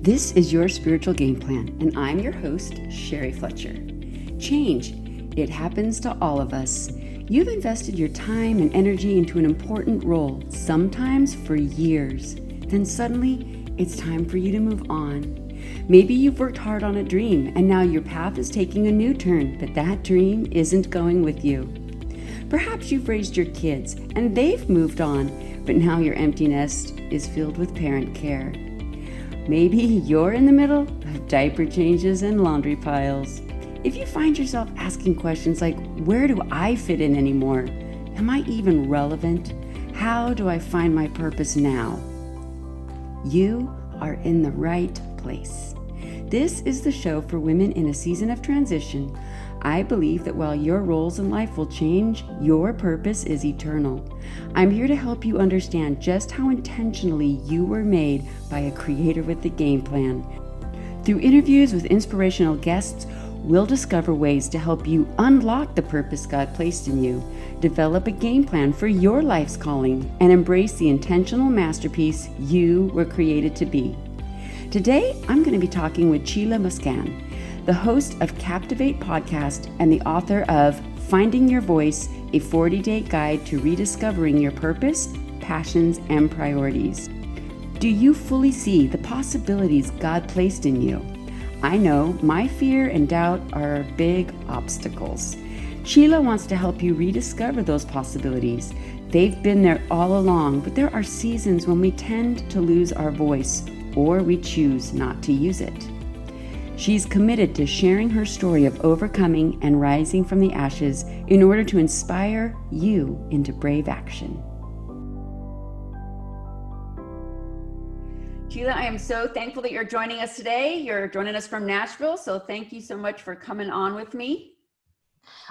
This is your spiritual game plan, and I'm your host, Sherry Fletcher. Change, it happens to all of us. You've invested your time and energy into an important role, sometimes for years. Then suddenly, it's time for you to move on. Maybe you've worked hard on a dream, and now your path is taking a new turn, but that dream isn't going with you. Perhaps you've raised your kids, and they've moved on, but now your empty nest is filled with parent care. Maybe you're in the middle of diaper changes and laundry piles. If you find yourself asking questions like, where do I fit in anymore? Am I even relevant? How do I find my purpose now? You are in the right place. This is the show for women in a season of transition. I believe that while your roles in life will change, your purpose is eternal. I'm here to help you understand just how intentionally you were made by a creator with a game plan. Through interviews with inspirational guests, we'll discover ways to help you unlock the purpose God placed in you, develop a game plan for your life's calling, and embrace the intentional masterpiece you were created to be. Today, I'm going to be talking with Sheila Muscan, the host of Captivate podcast and the author of Finding Your Voice, a 40-day guide to rediscovering your purpose, passions, and priorities. Do you fully see the possibilities God placed in you? I know my fear and doubt are big obstacles. Sheila wants to help you rediscover those possibilities. They've been there all along, but there are seasons when we tend to lose our voice or we choose not to use it. She's committed to sharing her story of overcoming and rising from the ashes in order to inspire you into brave action. Sheila, I am so thankful that you're joining us today. You're joining us from Nashville, so thank you so much for coming on with me.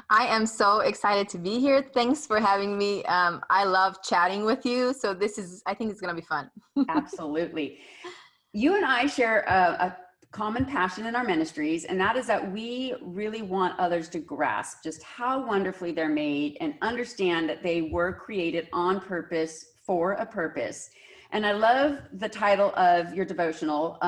I am so excited to be here. Thanks for having me. I love chatting with you, so I think it's going to be fun. Absolutely. You and I share a common passion in our ministries, and that is that we really want others to grasp just how wonderfully they're made and understand that they were created on purpose for a purpose. And I love the title of your devotional,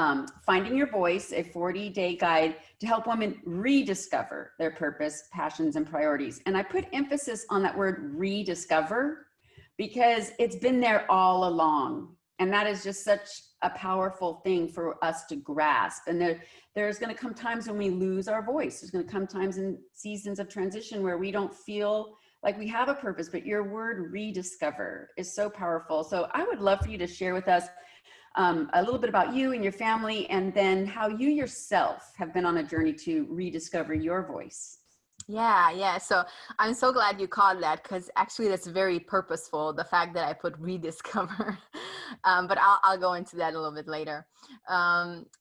Finding Your Voice, a 40-day guide to help women rediscover their purpose, passions, and priorities. And I put emphasis on that word rediscover because it's been there all along. And that is just such a powerful thing for us to grasp. And there's going to come times when we lose our voice. There's going to come times in seasons of transition where we don't feel like we have a purpose, but your word rediscover is so powerful. So I would love for you to share with us a little bit about you and your family, and then how you yourself have been on a journey to rediscover your voice. Yeah. So I'm so glad you called that, because actually that's very purposeful, the fact that I put rediscover. But I'll go into that a little bit later.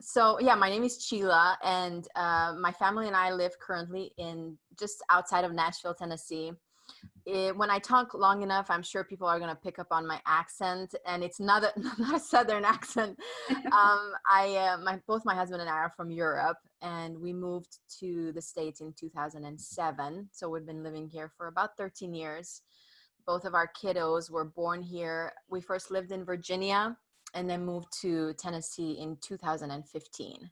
So yeah, my name is Sheila, and my family and I live currently in just outside of Nashville, Tennessee. When I talk long enough, I'm sure people are going to pick up on my accent, and it's not a Southern accent. Both my husband and I are from Europe, and we moved to the States in 2007. So we've been living here for about 13 years. Both of our kiddos were born here. We first lived in Virginia and then moved to Tennessee in 2015.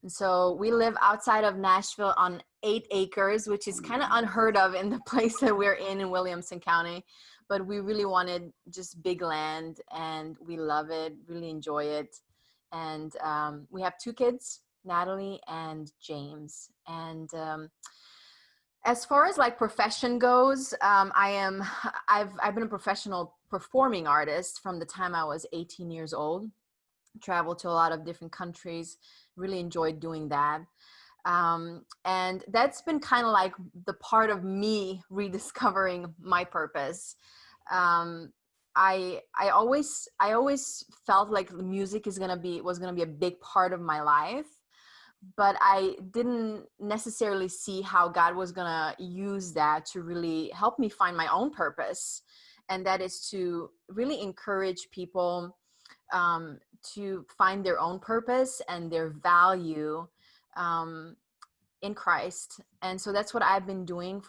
And so we live outside of Nashville on 8 acres, which is kind of unheard of in the place that we're in Williamson County. But we really wanted just big land, and we love it, really enjoy it. And we have 2 kids, Natalie and James. And as far as like profession goes, I've been a professional performing artist from the time I was 18 years old. Traveled to a lot of different countries, really enjoyed doing that. And that's been kind of like the part of me rediscovering my purpose. I always felt like the music was gonna be a big part of my life, but I didn't necessarily see how God was gonna use that to really help me find my own purpose, and that is to really encourage people to find their own purpose and their value in Christ. And so that's what I've been doing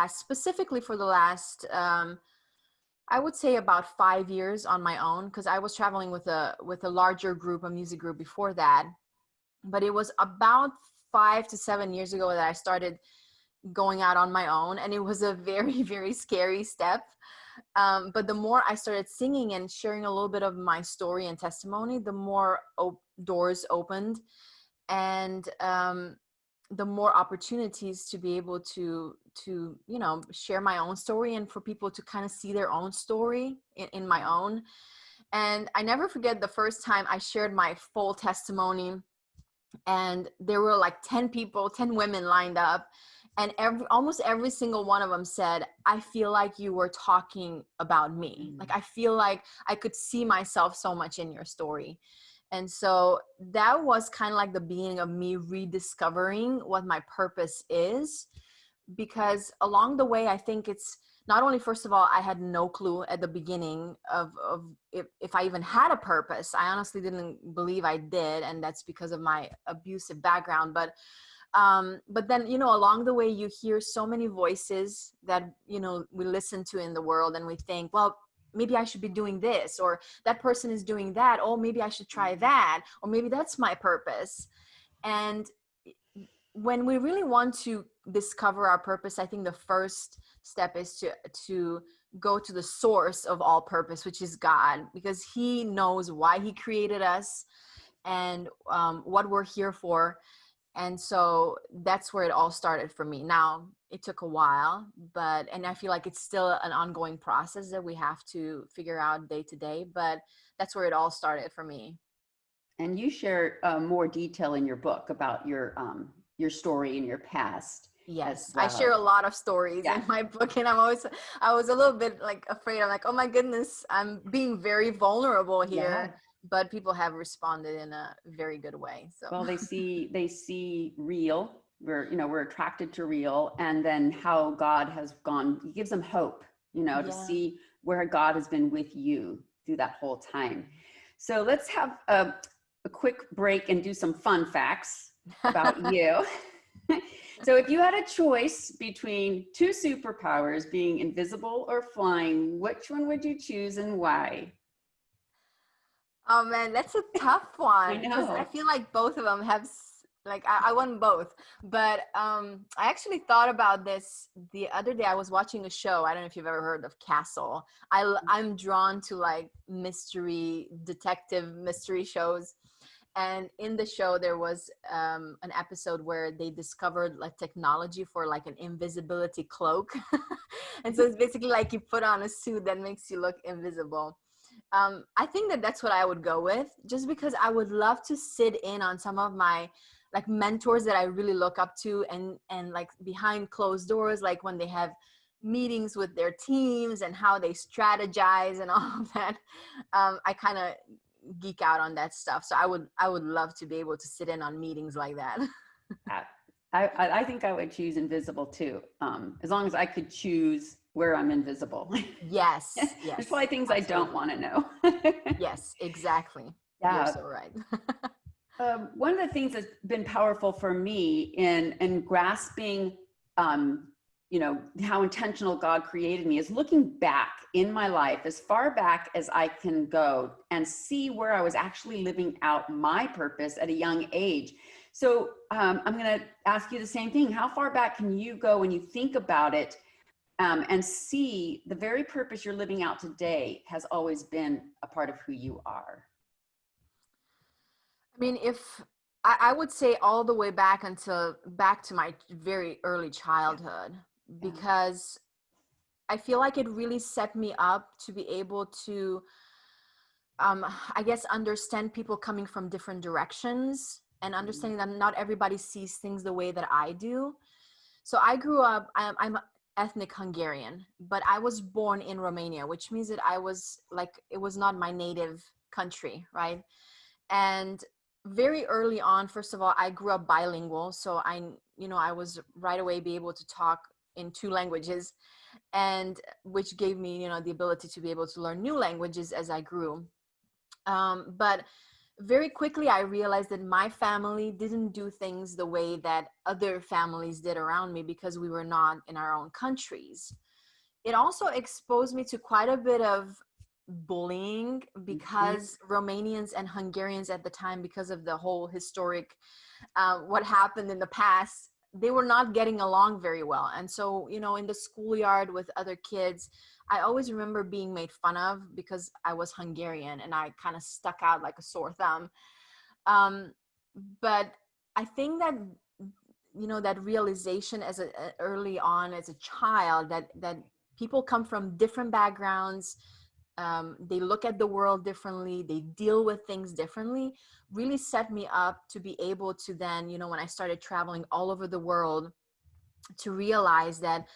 specifically for the last I would say about 5 years on my own, because I was traveling with a larger group, a music group before that. but it was about 5 to 7 years ago that I started going out on my own. And it was a very, very scary step. But the more I started singing and sharing a little bit of my story and testimony, the more doors opened, and the more opportunities to be able to share my own story, and for people to kind of see their own story in my own. And I never forget the first time I shared my full testimony, and there were like 10 women lined up, and almost every single one of them said, I feel like you were talking about me. Like, I feel like I could see myself so much in your story. And so that was kind of like the beginning of me rediscovering what my purpose is, because along the way, I think it's not only, first of all, I had no clue at the beginning of if I even had a purpose. I honestly didn't believe I did. And that's because of my abusive background. But then, along the way, you hear so many voices that, we listen to in the world, and we think, well, maybe I should be doing this, or that person is doing that. Oh, maybe I should try that, or maybe that's my purpose. And when we really want to discover our purpose, I think the first step is to go to the source of all purpose, which is God, because He knows why He created us and what we're here for. And so that's where it all started for me. Now, it took a while, and I feel like it's still an ongoing process that we have to figure out day to day, but that's where it all started for me. And you share more detail in your book about your story and your past. Yes, well. I share a lot of stories in my book, and I was a little bit like afraid. I'm like, oh my goodness, I'm being very vulnerable here. Yeah. But people have responded in a very good way. So, well, they see real. We're attracted to real, and then how God has gone. He gives them hope, to see where God has been with you through that whole time. So let's have a quick break and do some fun facts about you. So if you had a choice between two superpowers, being invisible or flying, which one would you choose and why? Oh man, that's a tough one, because I feel like both of them have, like, I want both. But I actually thought about this the other day. I was watching a show. I don't know if you've ever heard of Castle. I'm drawn to like detective mystery shows. And in the show, there was an episode where they discovered like technology for like an invisibility cloak. And so it's basically like you put on a suit that makes you look invisible. I think that's what I would go with, just because I would love to sit in on some of my like mentors that I really look up to, and like behind closed doors, like when they have meetings with their teams and how they strategize and all of that. I kind of geek out on that stuff. So I would love to be able to sit in on meetings like that. I think I would choose invisible too. As long as I could choose where I'm invisible. Yes. There's probably things absolutely. I don't want to know. Yes, exactly. Yeah. You're so right. One of the things that's been powerful for me in grasping, how intentional God created me, is looking back in my life as far back as I can go and see where I was actually living out my purpose at a young age. So I'm going to ask you the same thing. How far back can you go when you think about it, and see the very purpose you're living out today has always been a part of who you are? I mean, if I would say all the way back to my very early childhood, because I feel like it really set me up to be able to, I guess, understand people coming from different directions, and understanding that not everybody sees things the way that I do. So I grew up, I'm ethnic Hungarian, but I was born in Romania, which means that I was like, it was not my native country, right? And very early on, first of all, I grew up bilingual. So I was right away be able to talk in 2 languages, and which gave me, the ability to be able to learn new languages as I grew. But very quickly, I realized that my family didn't do things the way that other families did around me, because we were not in our own countries. It also exposed me to quite a bit of bullying because Romanians and Hungarians at the time, because of the whole historic, what happened in the past, they were not getting along very well. And so, you know, in the schoolyard with other kids, I always remember being made fun of because I was Hungarian and I kind of stuck out like a sore thumb. But I think that, you know, that realization as early on as a child, that people come from different backgrounds, they look at the world differently, they deal with things differently, really set me up to be able to then, you know, when I started traveling all over the world, to realize that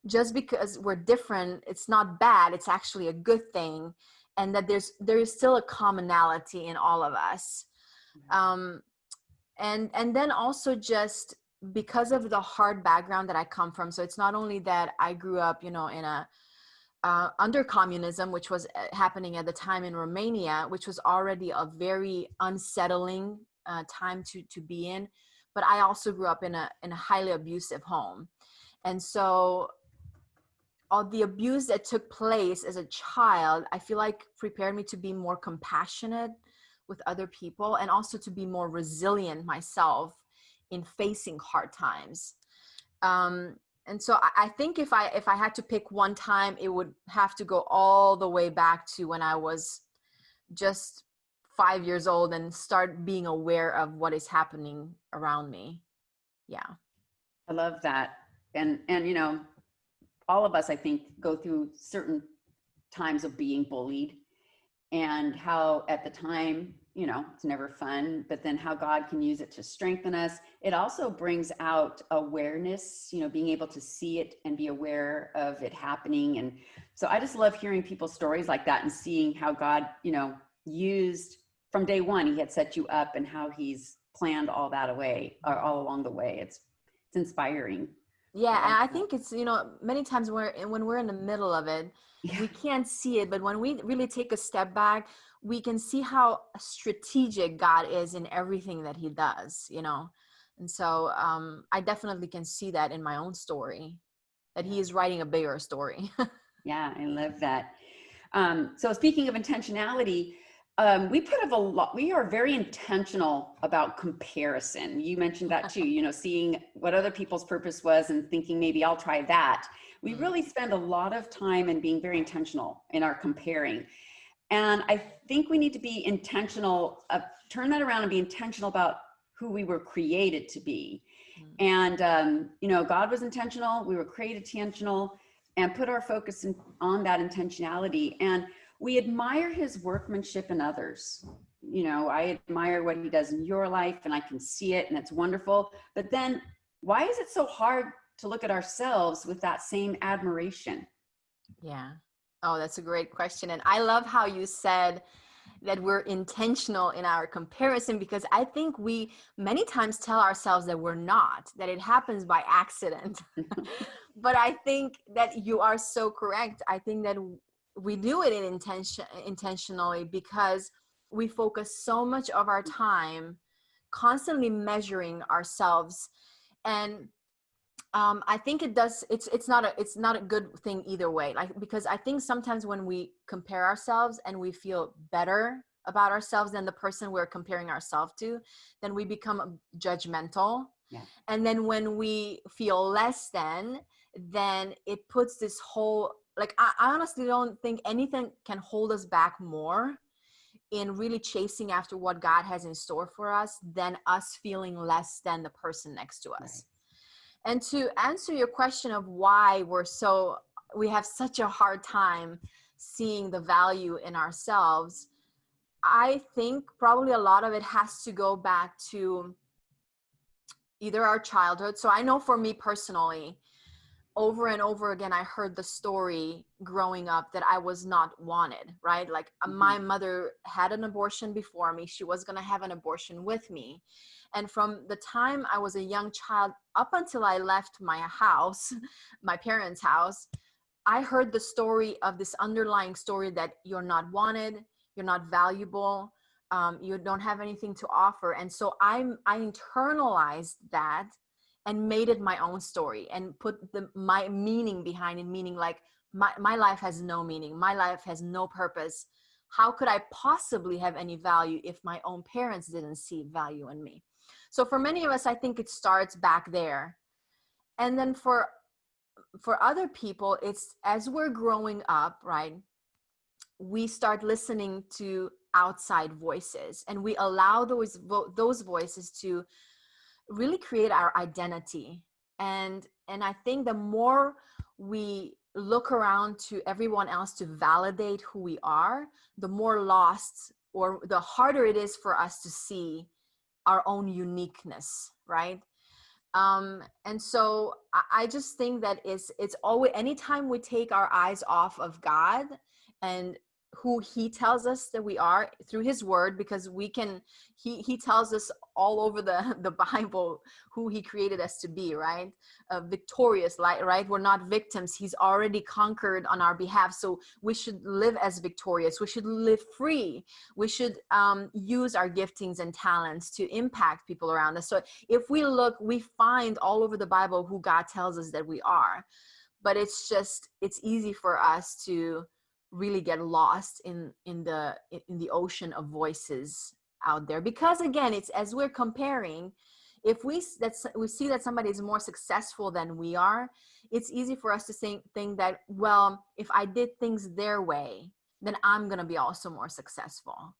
just because we're different, it's not bad, it's actually a good thing, and that there is still a commonality in all of us. And then also just because of the hard background that I come from. So it's not only that I grew up, you know, in a under communism, which was happening at the time in Romania, which was already a very unsettling time to be in. But I also grew up in a highly abusive home. And so all the abuse that took place as a child, I feel like prepared me to be more compassionate with other people, and also to be more resilient myself in facing hard times. And so I think if I had to pick one time, it would have to go all the way back to when I was just 5 years old and start being aware of what is happening around me. Yeah. I love that. And you know, all of us, I think, go through certain times of being bullied, and how at the time, you know, it's never fun, but then how God can use it to strengthen us. It also brings out awareness, you know, being able to see it and be aware of it happening. And so I just love hearing people's stories like that and seeing how God, you know, used from day one, he had set you up, and how he's planned all that away, or all along the way. It's inspiring. Yeah, and I think it's, you know, many times when we're in the middle of it, we can't see it, but when we really take a step back, we can see how strategic God is in everything that he does, you know. And so I definitely can see that in my own story, that he is writing a bigger story. Yeah, I love that. So speaking of intentionality, we are very intentional about comparison. You mentioned that too, you know, seeing what other people's purpose was and thinking maybe I'll try that. We really spend a lot of time in being very intentional in our comparing. And I think we need to be intentional, turn that around and be intentional about who we were created to be. And, you know, God was intentional, we were created intentional, and put our focus on that intentionality. And we admire his workmanship in others. You know, I admire what he does in your life, and I can see it, and it's wonderful. But then why is it so hard to look at ourselves with that same admiration? Yeah. Oh, that's a great question. And I love how you said that we're intentional in our comparison, because I think we many times tell ourselves that we're not, that it happens by accident. But I think that you are so correct. I think that we do it intentionally, because we focus so much of our time constantly measuring ourselves. And I think it's not a good thing either way. Like, because I think sometimes when we compare ourselves and we feel better about ourselves than the person we're comparing ourselves to, then we become judgmental. Yeah. And then when we feel less than, then it puts this whole, like, I honestly don't think anything can hold us back more in really chasing after what God has in store for us than us feeling less than the person next to us. Right. And to answer your question of why we have such a hard time seeing the value in ourselves, I think probably a lot of it has to go back to either our childhood. So I know for me personally, over and over again, I heard the story growing up that I was not wanted, right? Like my mother had an abortion before me. She was going to have an abortion with me. And from the time I was a young child up until I left my house, my parents' house, I heard the story of this underlying story that you're not wanted, you're not valuable, you don't have anything to offer. And so I internalized that and made it my own story and put my meaning behind it, meaning like my life has no meaning. My life has no purpose. How could I possibly have any value if my own parents didn't see value in me? So for many of us, I think it starts back there. And then for other people, it's as we're growing up, right? We start listening to outside voices, and we allow those voices to really create our identity. And I think the more we look around to everyone else to validate who we are, the more lost or the harder it is for us to see our own uniqueness, right? And so I just think that it's always, anytime we take our eyes off of God and who he tells us that we are through his word, because he tells us all over the Bible who he created us to be, right? Victorious, right? We're not victims. He's already conquered on our behalf. So we should live as victorious. We should live free. We should use our giftings and talents to impact people around us. So if we look, we find all over the Bible who God tells us that we are. But it's easy for us to really get lost in the ocean of voices out there, because again, it's as we're comparing, if we see that somebody is more successful than we are, it's easy for us to think that, well, if I did things their way, then I'm going to be also more successful.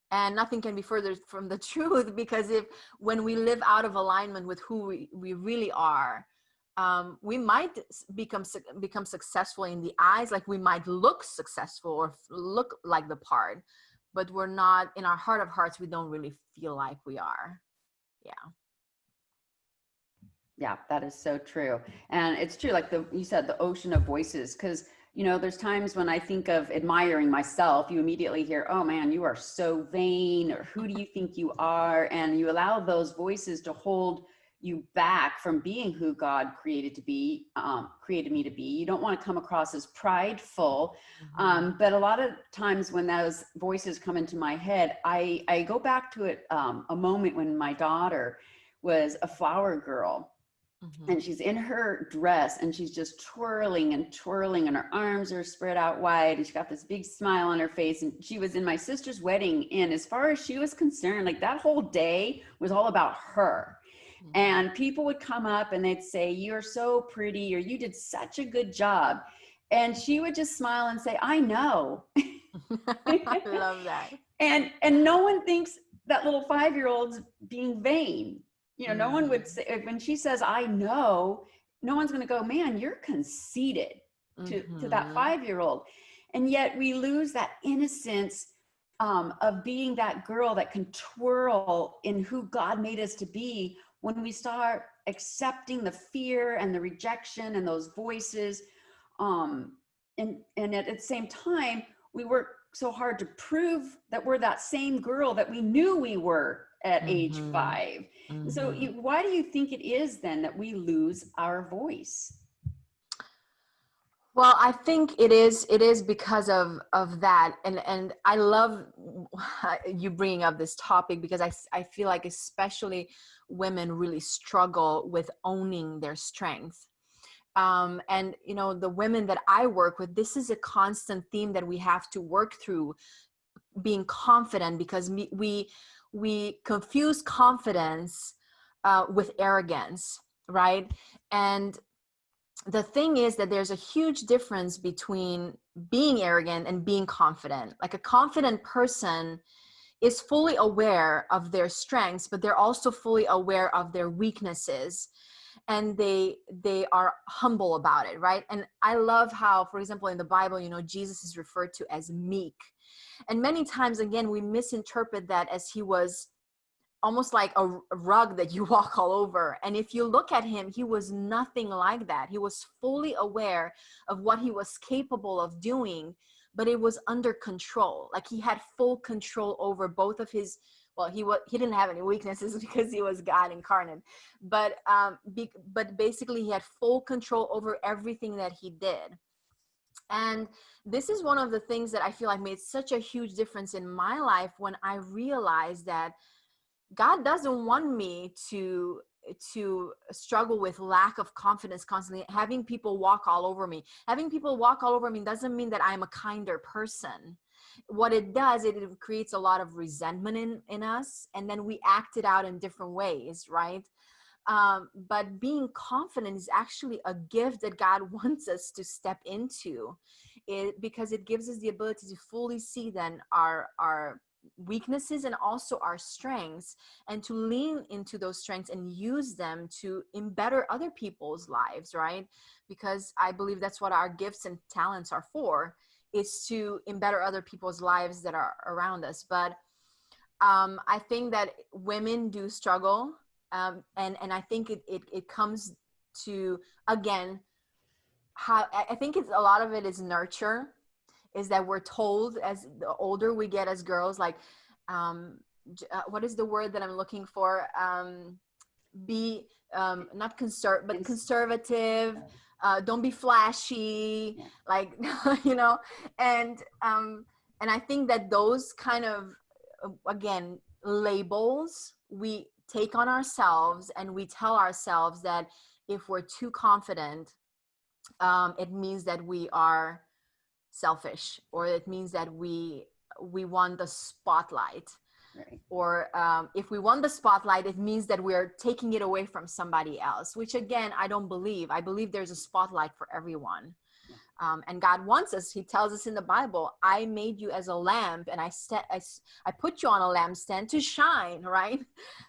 And nothing can be further from the truth, because when we live out of alignment with who we really are, we might become successful in the eyes, like we might look successful or look like the part, but we're not, in our heart of hearts, we don't really feel like we are. Yeah, that is so true. And it's true, like you said, the ocean of voices, because there's times when I think of admiring myself, you immediately hear, oh man, you are so vain, or who do you think you are? And you allow those voices to hold you back from being who God created me to be. You don't want to come across as prideful. But a lot of times when those voices come into my head, I go back to it, a moment when my daughter was a flower girl. And she's in her dress and she's just twirling and twirling, and her arms are spread out wide, and she got this big smile on her face. And she was in my sister's wedding, and as far as she was concerned, like that whole day was all about her. And people would come up and they'd say, you're so pretty, or you did such a good job. And she would just smile and say, I know. I love that. And no one thinks that little 5-year-old's being vain. No one would say, when she says, I know, no one's going to go, man, you're conceited to that 5-year-old. And yet we lose that innocence of being that girl that can twirl in who God made us to be, when we start accepting the fear and the rejection and those voices. And at the same time, we work so hard to prove that we're that same girl that we knew we were at age 5. So why do you think it is then that we lose our voice? Well, I think it is because of that. And I love you bringing up this topic, because I feel like especially women really struggle with owning their strength. And the women that I work with, this is a constant theme that we have to work through, being confident, because we confuse confidence with arrogance, right? And the thing is that there's a huge difference between being arrogant and being confident. Like a confident person is fully aware of their strengths, but they're also fully aware of their weaknesses, and they are humble about it, right? And I love how, for example, in the Bible, Jesus is referred to as meek. And many times, again, we misinterpret that as he was almost like a rug that you walk all over. And if you look at him, he was nothing like that. He was fully aware of what he was capable of doing, but it was under control. Like he had full control over both of his, well, he didn't have any weaknesses because he was God incarnate, but basically he had full control over everything that he did. And this is one of the things that I feel like made such a huge difference in my life, when I realized that God doesn't want me to to struggle with lack of confidence constantly, having people walk all over me. Having people walk all over me doesn't mean that I'm a kinder person. What it does, it creates a lot of resentment in us, and then we act it out in different ways, right? But being confident is actually a gift that God wants us to step into, because it gives us the ability to fully see then our weaknesses and also our strengths, and to lean into those strengths and use them to better other people's lives, right? Because I believe that's what our gifts and talents are for, is to better other people's lives that are around us. But I think that women do struggle, and I think it comes to, again, how I think it's a lot of it is nurture, is that we're told as the older we get as girls, like, what is the word that I'm looking for? Be not but conservative. Don't be flashy, like, you know, and I think that those kind of, again, labels we take on ourselves, and we tell ourselves that if we're too confident, it means that we are selfish, or it means that we want the spotlight. Right. Or if we want the spotlight, it means that we're taking it away from somebody else, which, again, I don't believe. I believe there's a spotlight for everyone. Yeah. And God wants us, he tells us in the Bible, I made you as a lamp, and I put you on a lampstand to shine, right?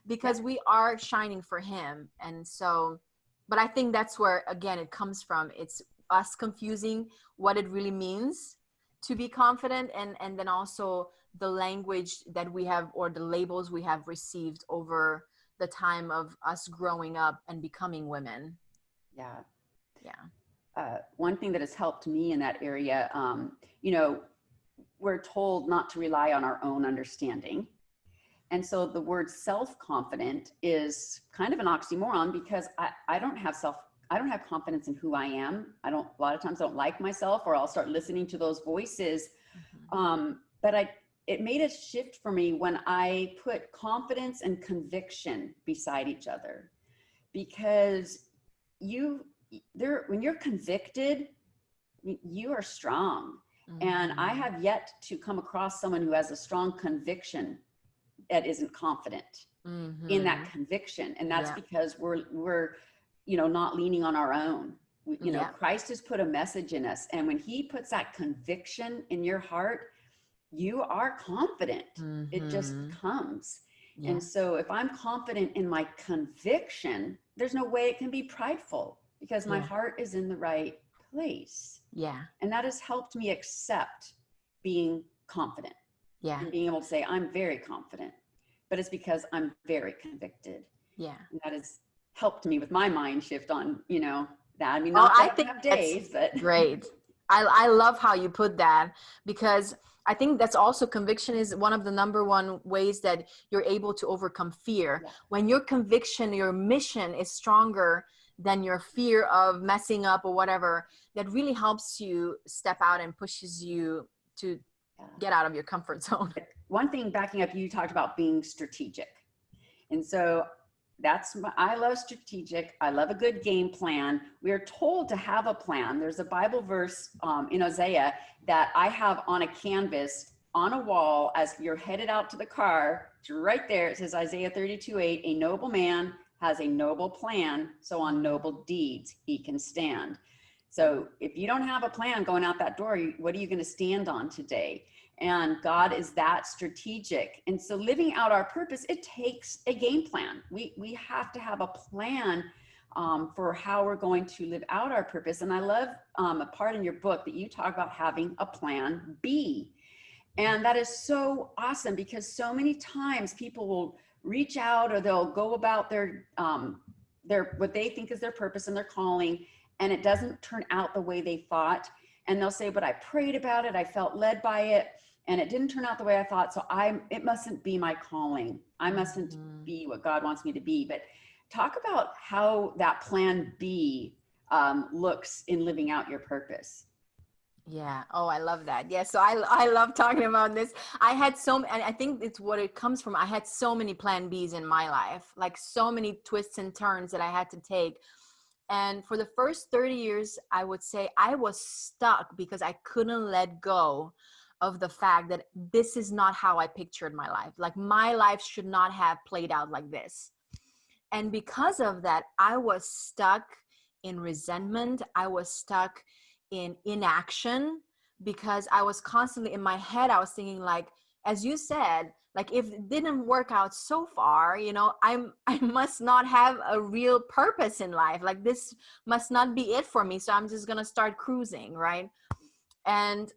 Because we are shining for him. And so, but I think that's where, again, it comes from. It's us confusing what it really means to be confident, and then also the language that we have, or the labels we have received over the time of us growing up and becoming women. Yeah. Yeah. One thing that has helped me in that area, you know, we're told not to rely on our own understanding. And so the word self-confident is kind of an oxymoron, because I don't have confidence in who I am. A lot of times I don't like myself, or I'll start listening to those voices. Mm-hmm. But it made a shift for me when I put confidence and conviction beside each other, because when you're convicted, you are strong. Mm-hmm. And I have yet to come across someone who has a strong conviction that isn't confident mm-hmm. in that conviction. And that's because we're, you know, not leaning on our own. You know, Christ has put a message in us. And when he puts that conviction in your heart, you are confident. Mm-hmm. It just comes. Yeah. And so if I'm confident in my conviction, there's no way it can be prideful, because my heart is in the right place. Yeah. And that has helped me accept being confident. Yeah. And being able to say, I'm very confident, but it's because I'm very convicted. Yeah. And that has helped me with my mind shift on, you know, that. I mean, I think have days, but great. I love how you put that, because I think that's also, conviction is one of the number one ways that you're able to overcome fear. Yeah. When your conviction, your mission is stronger than your fear of messing up or whatever, that really helps you step out and pushes you to get out of your comfort zone. One thing, backing up, you talked about being strategic. And so I love strategic. I love a good game plan. We are told to have a plan. There's a Bible verse in Isaiah that I have on a canvas on a wall as you're headed out to the car. It's right there. It says Isaiah 32:8, a noble man has a noble plan, so on noble deeds he can stand. So if you don't have a plan going out that door, what are you going to stand on today? And God is that strategic. And so living out our purpose, it takes a game plan. We have to have a plan for how we're going to live out our purpose. And I love a part in your book that you talk about having a plan B. And that is so awesome, because so many times people will reach out, or they'll go about their what they think is their purpose and their calling, and it doesn't turn out the way they thought. And they'll say, but I prayed about it, I felt led by it, and it didn't turn out the way I thought. So it mustn't be my calling. I mustn't be what God wants me to be. But talk about how that plan B looks in living out your purpose. Yeah. Oh, I love that. Yeah. So I love talking about this. I had and I think it's what it comes from. I had so many plan Bs in my life, like so many twists and turns that I had to take. And for the first 30 years, I would say I was stuck because I couldn't let go of the fact that this is not how I pictured my life. Like my life should not have played out like this. And because of that, I was stuck in resentment. I was stuck in inaction because I was constantly in my head. I was thinking, like, as you said, like if it didn't work out so far, I must not have a real purpose in life. Like this must not be it for me. So I'm just gonna start cruising, right? And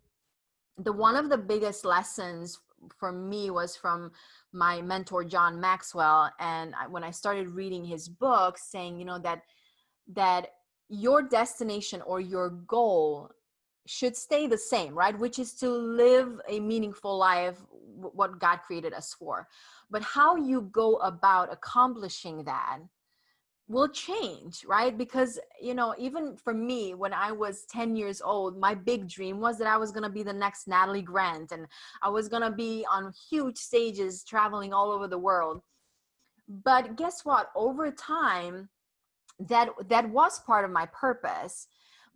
one of the biggest lessons for me was from my mentor John Maxwell. And when I started reading his book, saying that your destination or your goal should stay the same, right? Which is to live a meaningful life, what God created us for. But how you go about accomplishing that will change, right? Because, even for me, when I was 10 years old, my big dream was that I was going to be the next Natalie Grant, and I was going to be on huge stages traveling all over the world. But guess what? Over time, that was part of my purpose,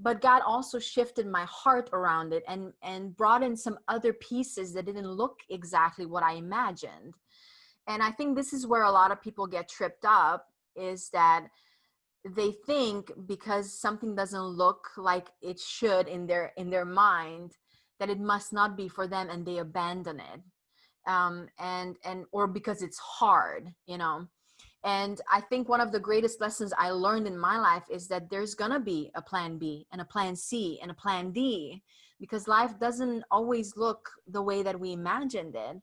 but God also shifted my heart around it and brought in some other pieces that didn't look exactly what I imagined. And I think this is where a lot of people get tripped up, is that they think because something doesn't look like it should in their mind, that it must not be for them, and they abandon it. And or because it's hard. And I think one of the greatest lessons I learned in my life is that there's going to be a plan B and a plan C and a plan D, because life doesn't always look the way that we imagined it.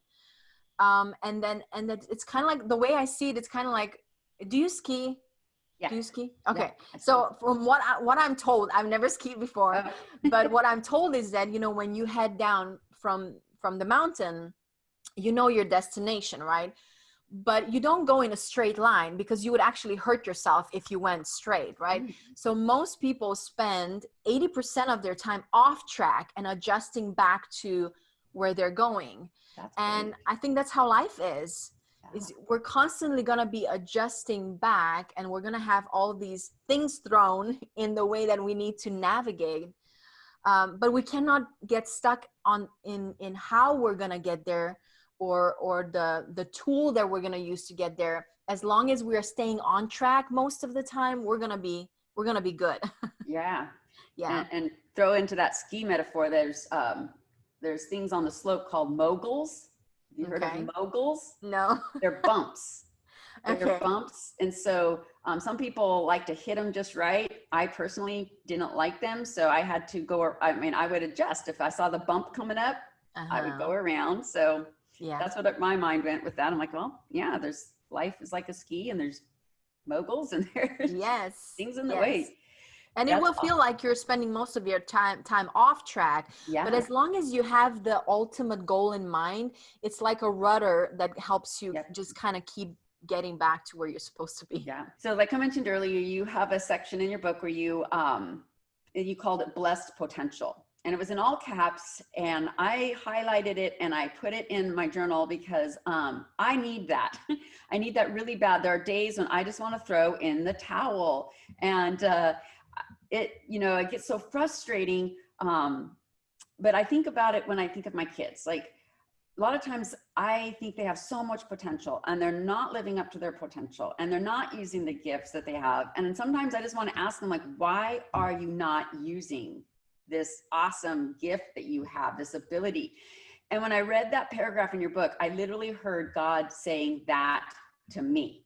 And that it's kind of like, the way I see it, it's kind of like, do you ski? Yeah. Do you ski? Okay. Yeah, So from what I'm told, I've never skied before, oh. but what I'm told is that, when you head down from the mountain, your destination, right? But you don't go in a straight line, because you would actually hurt yourself if you went straight, right? Mm-hmm. So most people spend 80% of their time off track and adjusting back to where they're going. And I think that's how life is. Yeah. Is we're constantly going to be adjusting back, and we're going to have all these things thrown in the way that we need to navigate. But we cannot get stuck in how we're going to get there, or the tool that we're going to use to get there. As long as we are staying on track most of the time, we're going to be good. Yeah. Yeah. And throw into that ski metaphor, there's things on the slope called moguls. Have you heard of moguls? No. They're bumps. Okay. They're bumps. And so some people like to hit them just right. I personally didn't like them. So I had to I would adjust. If I saw the bump coming up, I would go around. So yeah, that's what my mind went with that. I'm like, well, yeah, life is like a ski, and there's moguls, and there's things in the way. And it will feel like you're spending most of your time off track. Yeah. But as long as you have the ultimate goal in mind, it's like a rudder that helps you just kind of keep getting back to where you're supposed to be. Yeah. So like I mentioned earlier, you have a section in your book where you called it Blessed Potential. And it was in all caps, and I highlighted it and I put it in my journal because I need that. I need that really bad. There are days when I just want to throw in the towel, and it gets so frustrating. But I think about it when I think of my kids. Like a lot of times I think they have so much potential, and they're not living up to their potential, and they're not using the gifts that they have. And then sometimes I just want to ask them, like, why are you not using this awesome gift that you have, this ability? And when I read that paragraph in your book, I literally heard God saying that to me.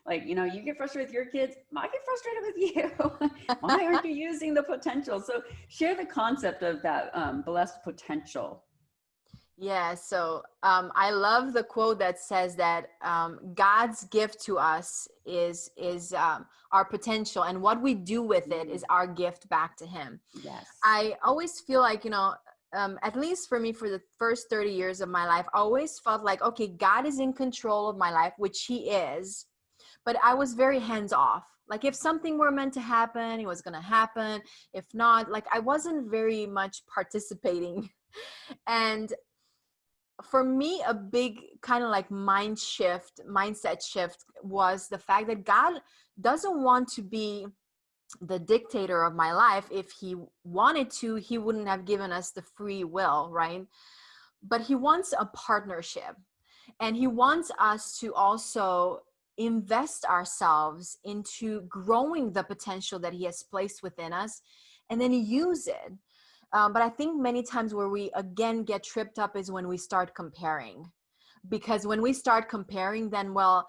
Like, you get frustrated with your kids, I get frustrated with you. Why aren't you using the potential? So share the concept of that blessed potential. Yeah, so I love the quote that says that God's gift to us is our potential, and what we do with it is our gift back to Him. Yes. I always feel like, at least for me, for the first 30 years of my life, I always felt like, okay, God is in control of my life, which He is, but I was very hands off. Like if something were meant to happen, it was going to happen. If not, like I wasn't very much participating. And for me, a big kind of like mindset shift was the fact that God doesn't want to be the dictator of my life. If he wanted to, he wouldn't have given us the free will, right? But he wants a partnership, and he wants us to also invest ourselves into growing the potential that he has placed within us, and then use it. But I think many times where we again get tripped up is when we start comparing, because when we start comparing, then well,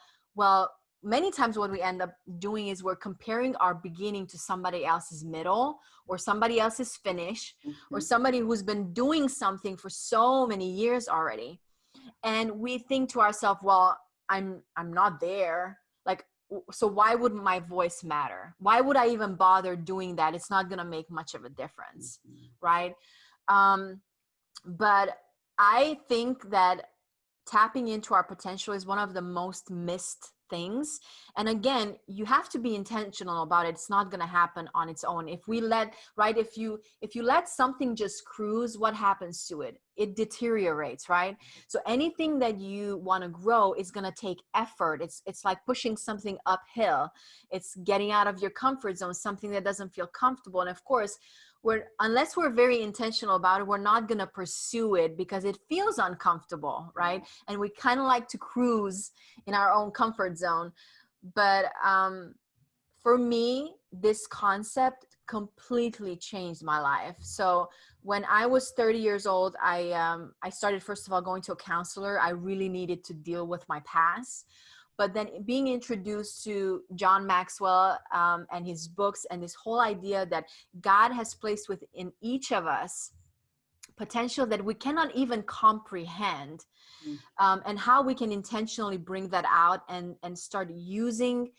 many times what we end up doing is we're comparing our beginning to somebody else's middle, or somebody else's finish, or somebody who's been doing something for so many years already. And we think to ourselves, well, I'm not there. Like, so why would my voice matter? Why would I even bother doing that? It's not going to make much of a difference. Right. But I think that tapping into our potential is one of the most missed things. And again, you have to be intentional about it. It's not going to happen on its own. If we let, right, if you let something just cruise, what happens to it? It deteriorates, right? So anything that you want to grow is going to take effort. It's like pushing something uphill. It's getting out of your comfort zone, something that doesn't feel comfortable. And of course, unless we're very intentional about it, we're not going to pursue it because it feels uncomfortable, right? And we kind of like to cruise in our own comfort zone. But for me, this concept completely changed my life. So when I was 30 years old, I started, first of all, going to a counselor. I really needed to deal with my past. But then being introduced to John Maxwell and his books, and this whole idea that God has placed within each of us potential that we cannot even comprehend, and how we can intentionally bring that out and start using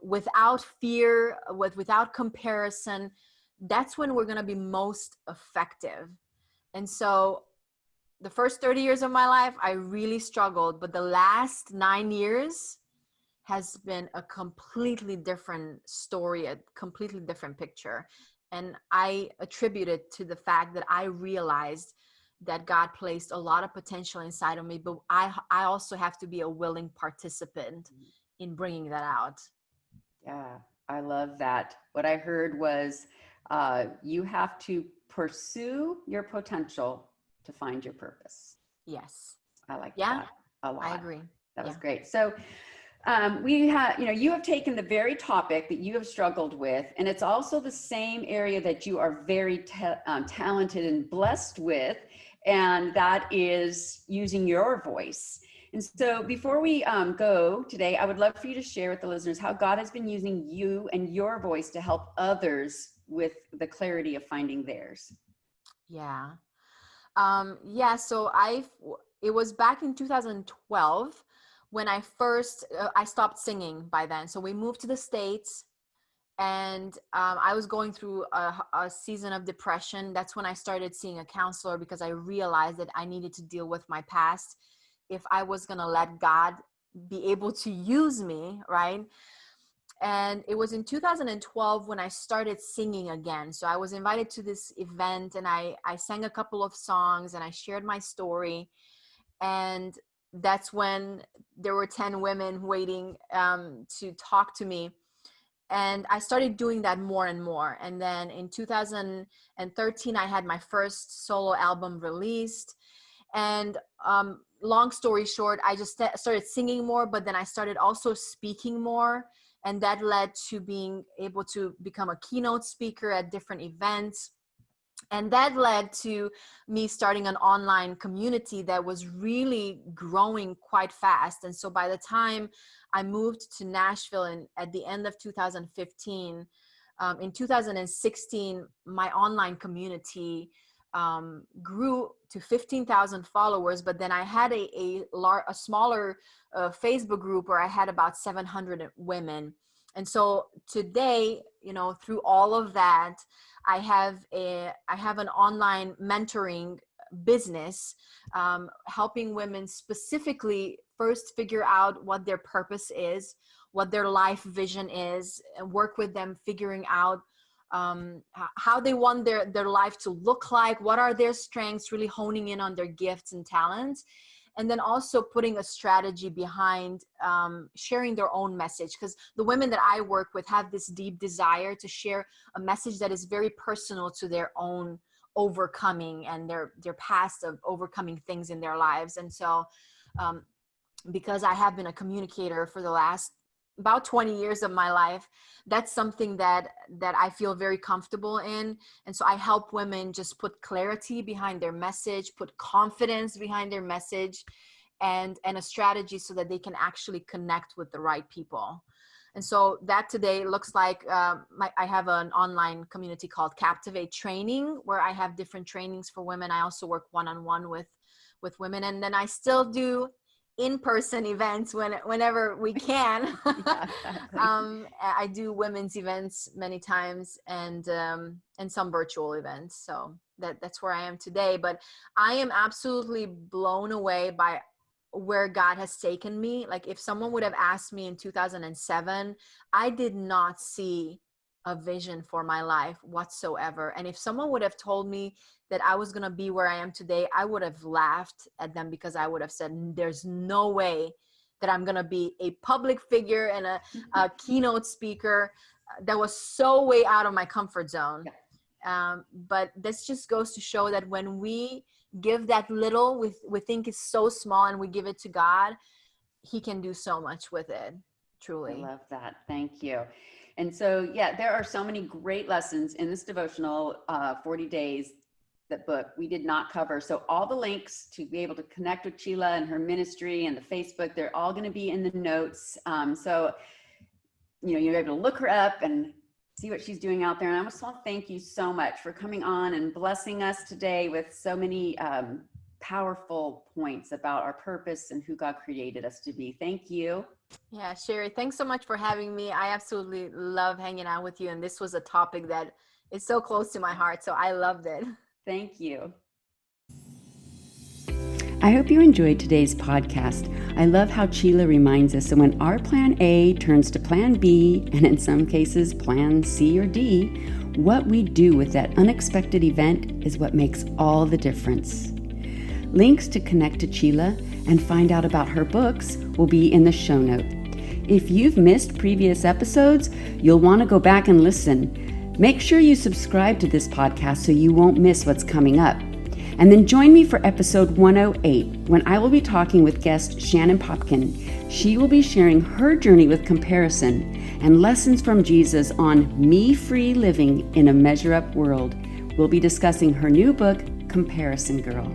without fear, without comparison, that's when we're going to be most effective. And so the first 30 years of my life, I really struggled, but the last 9 years has been a completely different story, a completely different picture. And I attribute it to the fact that I realized that God placed a lot of potential inside of me, but I also have to be a willing participant in bringing that out. Yeah, I love that. What I heard was you have to pursue your potential to find your purpose. Yes. I like that a lot. I agree. That was great. So we have, you have taken the very topic that you have struggled with, and it's also the same area that you are very talented and blessed with, and that is using your voice. And so before we go today, I would love for you to share with the listeners how God has been using you and your voice to help others with the clarity of finding theirs. Yeah. So it was back in 2012 when I stopped singing by then. So we moved to the States, and I was going through a season of depression. That's when I started seeing a counselor, because I realized that I needed to deal with my past if I was going to let God be able to use me, right? And it was in 2012 when I started singing again. So I was invited to this event, and I sang a couple of songs, and I shared my story. And that's when there were 10 women waiting to talk to me. And I started doing that more and more. And then in 2013, I had my first solo album released. And long story short, I just started singing more, but then I started also speaking more. And that led to being able to become a keynote speaker at different events. And that led to me starting an online community that was really growing quite fast. And so by the time I moved to Nashville at the end of 2015, in 2016, my online community grew to 15,000 followers. But then I had a smaller Facebook group where I had about 700 women. And so today, through all of that, I have an online mentoring business, helping women specifically first figure out what their purpose is, what their life vision is, and work with them figuring out how they want their life to look like, what are their strengths, really honing in on their gifts and talents. And then also putting a strategy behind sharing their own message, because the women that I work with have this deep desire to share a message that is very personal to their own overcoming and their past of overcoming things in their lives. And so because I have been a communicator for the last about 20 years of my life, that's something that I feel very comfortable in. And so I help women just put clarity behind their message, put confidence behind their message, and a strategy so that they can actually connect with the right people. And so that today looks like I have an online community called Captivate Training, where I have different trainings for women. I also work one-on-one with women. And then I still do in-person events whenever we can. Yeah, exactly. I do women's events many times, and some virtual events. So that's where I am today. But I am absolutely blown away by where God has taken me. Like, if someone would have asked me in 2007, I did not see a vision for my life whatsoever. And if someone would have told me that I was going to be where I am today, I would have laughed at them, because I would have said, there's no way that I'm going to be a public figure and a keynote speaker. That was so way out of my comfort zone. Yeah. But this just goes to show that when we give that little, we think it's so small, and we give it to God, He can do so much with it. Truly. I love that. Thank you. And so, yeah, there are so many great lessons in this devotional, 40 days, that book we did not cover. So all the links to be able to connect with Sheila and her ministry and the Facebook, they're all going to be in the notes. So, you're able to look her up and see what she's doing out there. And I just want to thank you so much for coming on and blessing us today with so many powerful points about our purpose and who God created us to be. Thank you. Yeah, Sherry, thanks so much for having me. I absolutely love hanging out with you. And this was a topic that is so close to my heart. So I loved it. Thank you. I hope you enjoyed today's podcast. I love how Sheila reminds us that when our plan A turns to plan B, and in some cases plan C or D, what we do with that unexpected event is what makes all the difference. Links to connect to Sheila and find out about her books will be in the show note. If you've missed previous episodes, you'll want to go back and listen. Make sure you subscribe to this podcast so you won't miss what's coming up. And then join me for episode 108, when I will be talking with guest Shannon Popkin. She will be sharing her journey with comparison and lessons from Jesus on me-free living in a measure-up world. We'll be discussing her new book, Comparison Girl.